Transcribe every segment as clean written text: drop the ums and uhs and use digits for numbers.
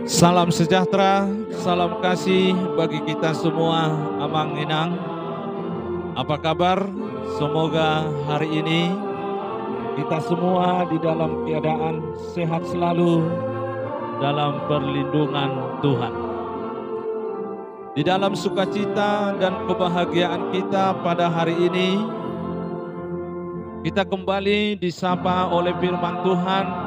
Salam sejahtera, salam kasih bagi kita semua, Amang Inang. Apa kabar? Semoga hari ini kita semua di dalam keadaan sehat selalu dalam perlindungan Tuhan. Di dalam sukacita dan kebahagiaan kita pada hari ini, kita kembali disapa oleh firman Tuhan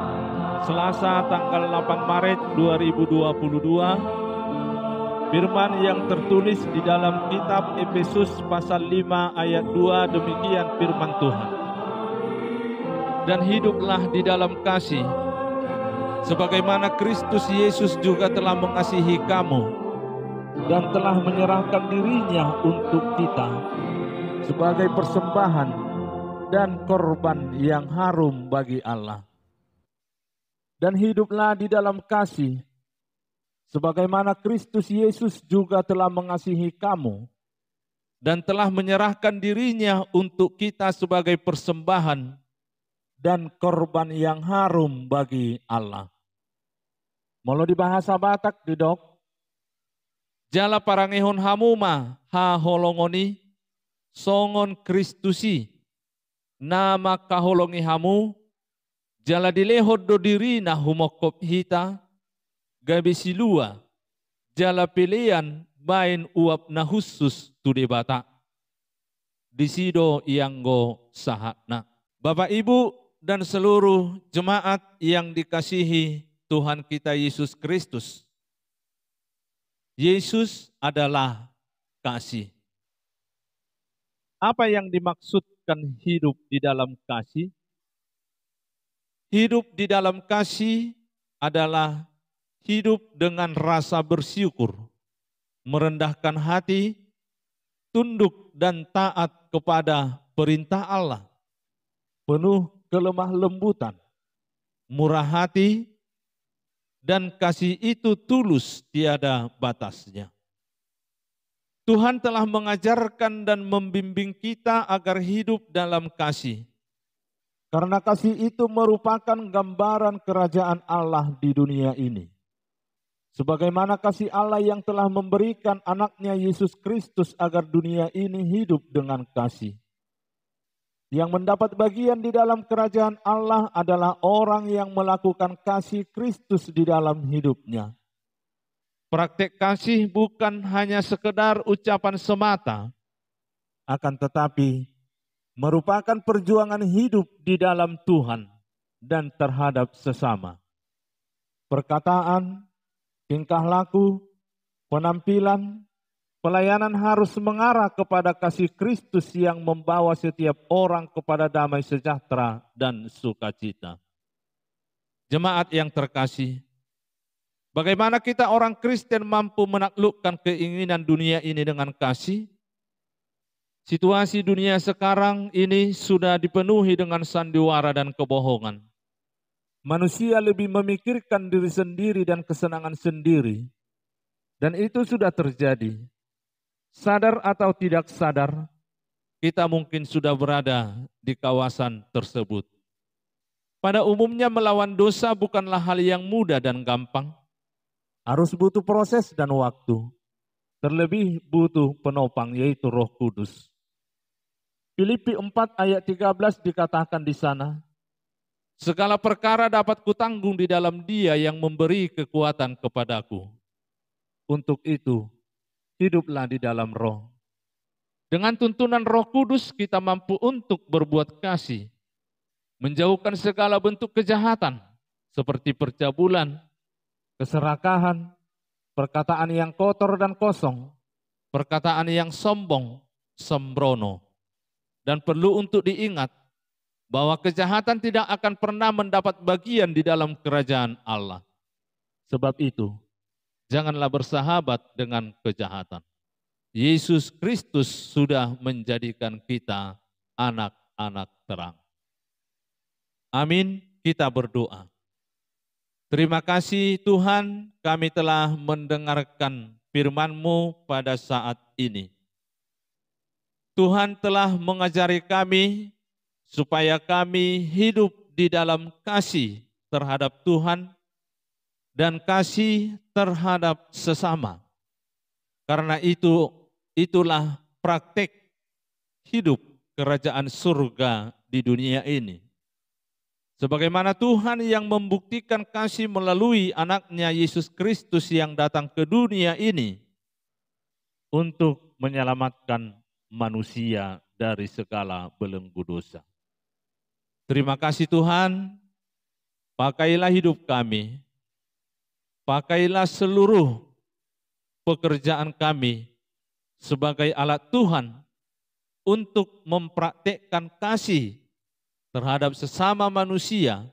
Selasa tanggal 8 Maret 2022. Firman yang tertulis di dalam kitab Efesus pasal 5 ayat 2, demikian firman Tuhan. Dan hiduplah di dalam kasih, sebagaimana Kristus Yesus juga telah mengasihi kamu dan telah menyerahkan dirinya untuk kita sebagai persembahan dan korban yang harum bagi Allah. Dan hiduplah di dalam kasih, sebagaimana Kristus Yesus juga telah mengasihi kamu dan telah menyerahkan dirinya untuk kita sebagai persembahan dan korban yang harum bagi Allah. Molo di bahasa Batak didok, jala parangehon hamuma ha holongoni songon Kristusi nama kaholongi hamu jala dilehod do diri na humokop hita gabi silua jala pilihan bain uap na khusus tu debata disido ianggo sahakna. Bapak Ibu dan seluruh jemaat yang dikasihi Tuhan kita Yesus Kristus, Yesus adalah kasih. Apa yang dimaksudkan hidup di dalam kasih? Hidup di dalam kasih adalah hidup dengan rasa bersyukur, merendahkan hati, tunduk dan taat kepada perintah Allah, penuh kelemah lembutan, murah hati, dan kasih itu tulus tiada batasnya. Tuhan telah mengajarkan dan membimbing kita agar hidup dalam kasih. Karena kasih itu merupakan gambaran kerajaan Allah di dunia ini. Sebagaimana kasih Allah yang telah memberikan anaknya Yesus Kristus agar dunia ini hidup dengan kasih. Yang mendapat bagian di dalam kerajaan Allah adalah orang yang melakukan kasih Kristus di dalam hidupnya. Praktek kasih bukan hanya sekedar ucapan semata, akan tetapi merupakan perjuangan hidup di dalam Tuhan dan terhadap sesama. Perkataan, tingkah laku, penampilan, pelayanan harus mengarah kepada kasih Kristus yang membawa setiap orang kepada damai sejahtera dan sukacita. Jemaat yang terkasih, bagaimana kita orang Kristen mampu menaklukkan keinginan dunia ini dengan kasih? Situasi dunia sekarang ini sudah dipenuhi dengan sandiwara dan kebohongan. Manusia lebih memikirkan diri sendiri dan kesenangan sendiri. Dan itu sudah terjadi. Sadar atau tidak sadar, kita mungkin sudah berada di kawasan tersebut. Pada umumnya melawan dosa bukanlah hal yang mudah dan gampang. Harus butuh proses dan waktu. Terlebih butuh penopang, yaitu Roh Kudus. Filipi 4 ayat 13 dikatakan di sana, segala perkara dapat kutanggung di dalam Dia yang memberi kekuatan kepadaku. Untuk itu, hiduplah di dalam Roh. Dengan tuntunan Roh Kudus kita mampu untuk berbuat kasih, menjauhkan segala bentuk kejahatan seperti percabulan, keserakahan, perkataan yang kotor dan kosong, perkataan yang sombong, sembrono. Dan perlu untuk diingat bahwa kejahatan tidak akan pernah mendapat bagian di dalam kerajaan Allah. Sebab itu, janganlah bersahabat dengan kejahatan. Yesus Kristus sudah menjadikan kita anak-anak terang. Amin, kita berdoa. Terima kasih Tuhan, kami telah mendengarkan firman-Mu pada saat ini. Tuhan telah mengajari kami supaya kami hidup di dalam kasih terhadap Tuhan dan kasih terhadap sesama. Karena itulah praktek hidup kerajaan surga di dunia ini. Sebagaimana Tuhan yang membuktikan kasih melalui anaknya Yesus Kristus yang datang ke dunia ini untuk menyelamatkan manusia dari segala belenggu dosa. Terima kasih Tuhan, pakailah hidup kami, pakailah seluruh pekerjaan kami sebagai alat Tuhan untuk mempraktekkan kasih terhadap sesama manusia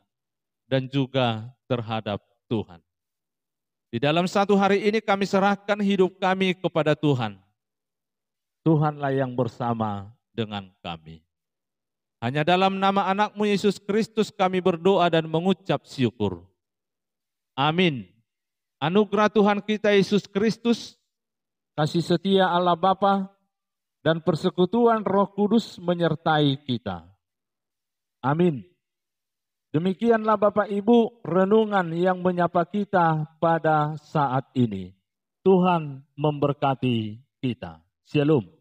dan juga terhadap Tuhan. Di dalam satu hari ini kami serahkan hidup kami kepada Tuhan. Tuhanlah yang bersama dengan kami. Hanya dalam nama anakmu Yesus Kristus kami berdoa dan mengucap syukur. Amin. Anugerah Tuhan kita Yesus Kristus, kasih setia Allah Bapa, dan persekutuan Roh Kudus menyertai kita. Amin. Demikianlah Bapak Ibu renungan yang menyapa kita pada saat ini. Tuhan memberkati kita. Shalom.